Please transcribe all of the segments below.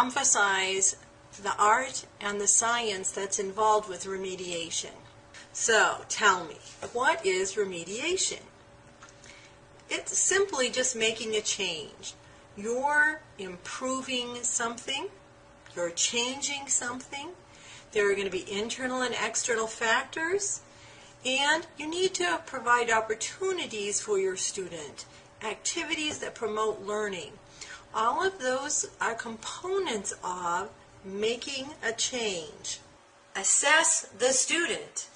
emphasize the art and the science that's involved with remediation. So, tell me, what is remediation? It's simply just making a change. You're improving something, you're changing something. There are going to be internal and external factors, and you need to provide opportunities for your student, activities that promote learning. All of those are components of making a change. Assess the student.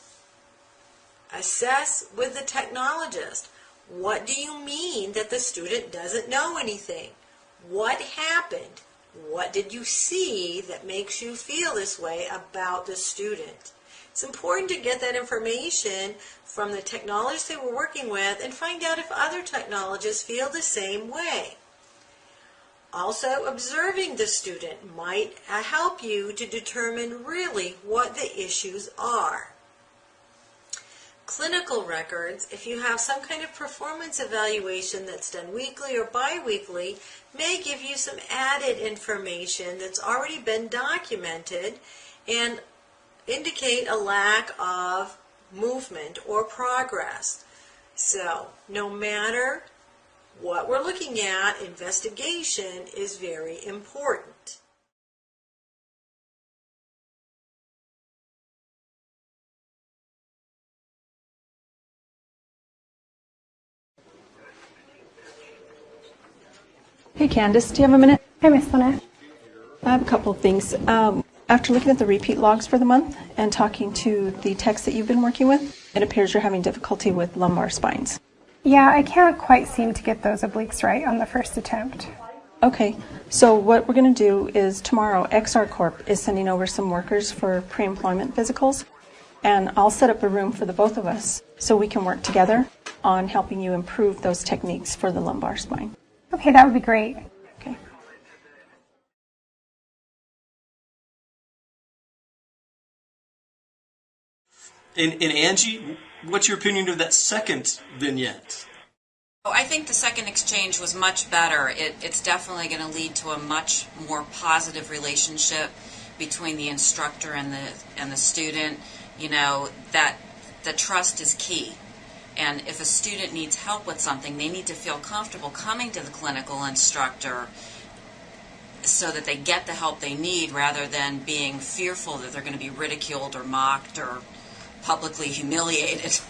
Assess with the technologist. What do you mean that the student doesn't know anything? What happened? What did you see that makes you feel this way about the student? It's important to get that information from the technologist they were working with and find out if other technologists feel the same way. Also, observing the student might help you to determine really what the issues are. Clinical records, if you have some kind of performance evaluation that's done weekly or bi-weekly, may give you some added information that's already been documented and indicate a lack of movement or progress. So, no matter what we're looking at, investigation is very important. Hey Candace, do you have a minute? Hi, Miss Lynette. I have a couple of things. After looking at the repeat logs for the month and talking to the techs that you've been working with, it appears you're having difficulty with lumbar spines. Yeah, I can't quite seem to get those obliques right on the first attempt. Okay, so what we're going to do is tomorrow XR Corp is sending over some workers for pre-employment physicals, and I'll set up a room for the both of us so we can work together on helping you improve those techniques for the lumbar spine. Okay, that would be great. Okay. And Angie, what's your opinion of that second vignette? Oh, I think the second exchange was much better. It's definitely going to lead to a much more positive relationship between the instructor and the student. You know, that the trust is key. And if a student needs help with something, they need to feel comfortable coming to the clinical instructor so that they get the help they need rather than being fearful that they're going to be ridiculed or mocked or publicly humiliated.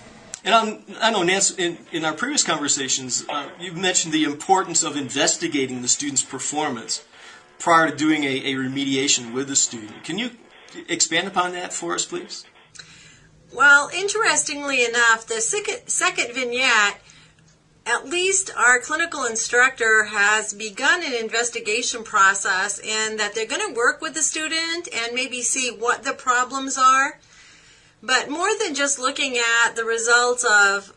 And I know, Nancy, in our previous conversations, you've mentioned the importance of investigating the student's performance prior to doing a remediation with the student. Can you expand upon that for us, please? Well, interestingly enough, the second vignette, at least our clinical instructor has begun an investigation process, and that they're going to work with the student and maybe see what the problems are. But more than just looking at the results of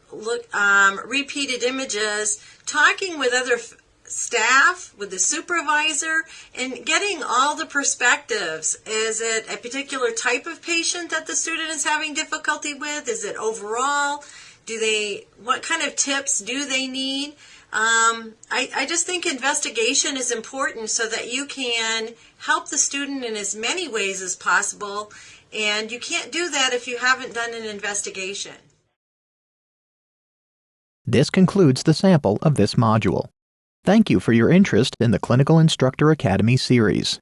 repeated images, talking with other staff, with the supervisor, and getting all the perspectives. Is it a particular type of patient that the student is having difficulty with? Is it overall? What kind of tips do they need? I just think investigation is important so that you can help the student in as many ways as possible, and you can't do that if you haven't done an investigation. This concludes the sample of this module. Thank you for your interest in the Clinical Instructor Academy series.